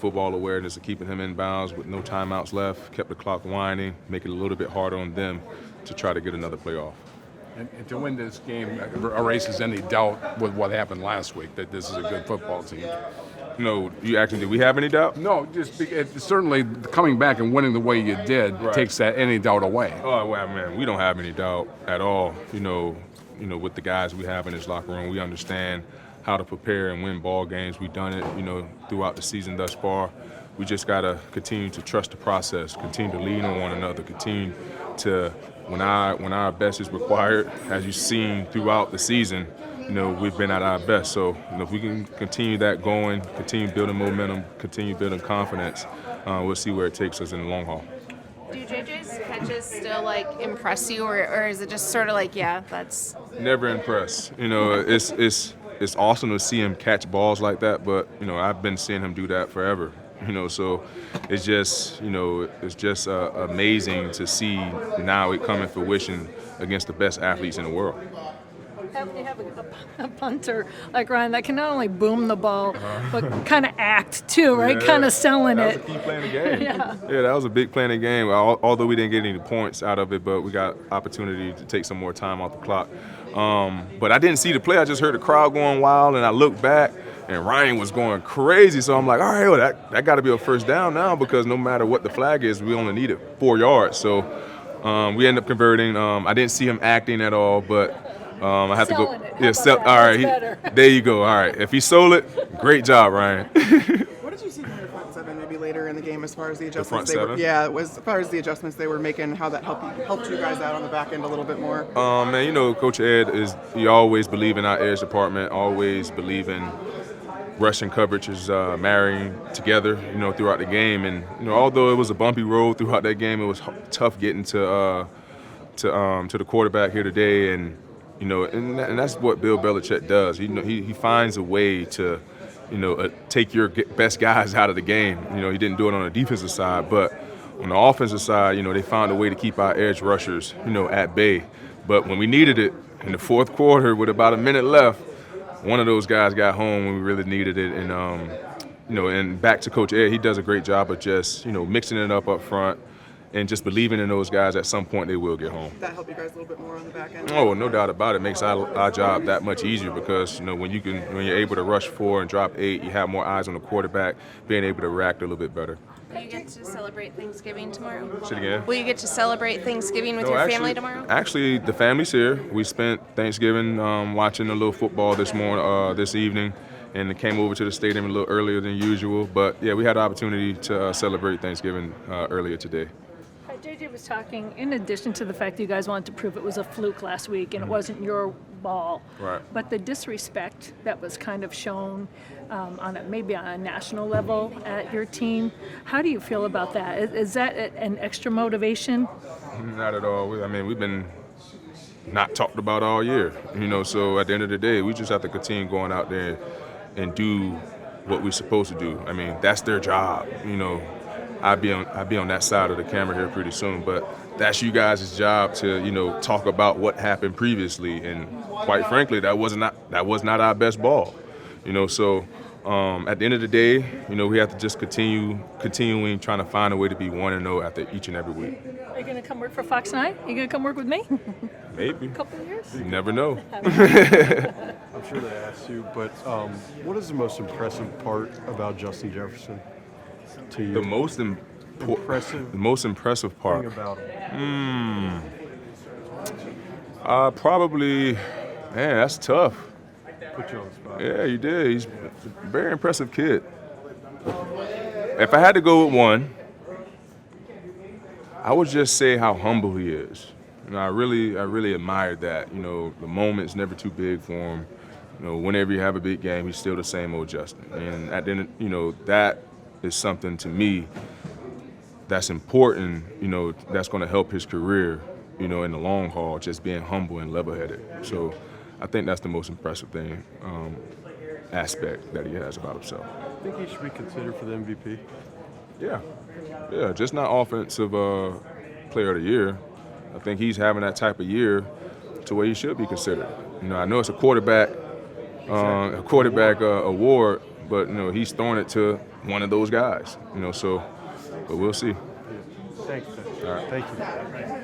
football awareness of keeping him in bounds with no timeouts left, kept the clock winding, make it a little bit harder on them to try to get another play off. And to win this game erases any doubt with what happened last week, that this is a good football team. No, you actually, did we have any doubt? No, certainly coming back and winning the way you did takes any doubt away. Oh, well, man, we don't have any doubt at all. You know, with the guys we have in this locker room, we understand how to prepare and win ball games. We've done it, throughout the season thus far. We just got to continue to trust the process, continue to lean on one another, continue to, when our best is required, as you've seen throughout the season, we've been at our best. So, if we can continue that going, continue building momentum, continue building confidence, we'll see where it takes us in the long haul. Do JJ's catches still impress you, or is it just sort of that's never impressed? It's awesome to see him catch balls like that, but I've been seeing him do that forever. So it's just amazing to see now it come in fruition against the best athletes in the world. You have a punter like Ryan that can not only boom the ball, but kind of act too, right? Yeah, kind of selling it. That was a key play in the game. Yeah, that was a big play in the game. Although we didn't get any points out of it, but we got opportunity to take some more time off the clock. But I didn't see the play. I just heard the crowd going wild, and I looked back, and Ryan was going crazy. So I'm like, all right, well, that got to be a first down now, because no matter what the flag is, we only needed 4 yards. So we ended up converting. I didn't see him acting at all, but I have to go. All right, there you go. All right, if he sold it, great job, Ryan. What did you see from your front seven maybe later in the game as far as the adjustments as far as the adjustments they were making, how that helped you guys out on the back end a little bit more? Man, Coach Ed he always believe in our edge department, always believe in rush and coverage is marrying together, throughout the game. And although it was a bumpy road throughout that game, it was tough getting to the quarterback here today. And and that's what Bill Belichick does. He finds a way to, take your best guys out of the game. He didn't do it on the defensive side, but on the offensive side, they found a way to keep our edge rushers, at bay. But when we needed it in the fourth quarter with about a minute left, one of those guys got home when we really needed it. And, and back to Coach Ed, he does a great job of just, mixing it up front and just believing in those guys. At some point they will get home. Did that help you guys a little bit more on the back end? Oh, no doubt about it. It makes our job that much easier, because when you're able to rush 4 and drop 8, you have more eyes on the quarterback, being able to react a little bit better. Will you get to celebrate Thanksgiving tomorrow? Say it again. Will you get to celebrate Thanksgiving with your family tomorrow? Actually, the family's here. We spent Thanksgiving watching a little football this evening, and came over to the stadium a little earlier than usual. But yeah, we had the opportunity to celebrate Thanksgiving earlier today. JJ was talking, in addition to the fact that you guys wanted to prove it was a fluke last week and it wasn't your ball, right, but the disrespect that was kind of shown maybe on a national level at your team. How do you feel about that? Is that an extra motivation? Not at all. We've been not talked about all year, so at the end of the day, we just have to continue going out there and do what we're supposed to do. That's their job, I'll be on that side of the camera here pretty soon, but that's you guys' job to talk about what happened previously, and quite frankly, that was not our best ball, So at the end of the day, we have to just continuing trying to find a way to be 1-0 after each and every week. Are you going to come work for Fox 9? Are you going to come work with me? Maybe. A couple of years? You never know. I'm sure they asked you, but what is the most impressive part about Justin Jefferson to you? The most impressive part thing about him? Probably, man, that's tough. Put you on the spot. Yeah, you did. He's a very impressive kid. If I had to go with one, I would just say how humble he is. I really admired that. The moment's never too big for him. Whenever you have a big game, he's still the same old Justin. And at the end, that is something to me that's important, that's going to help his career, in the long haul, just being humble and level-headed. So I think that's the most impressive thing, aspect that he has about himself. I think he should be considered for the MVP. Yeah, just not offensive player of the year. I think he's having that type of year to where he should be considered. I know it's a quarterback award, but he's throwing it to one of those guys. So, but we'll see. Thanks. All right. Thank you.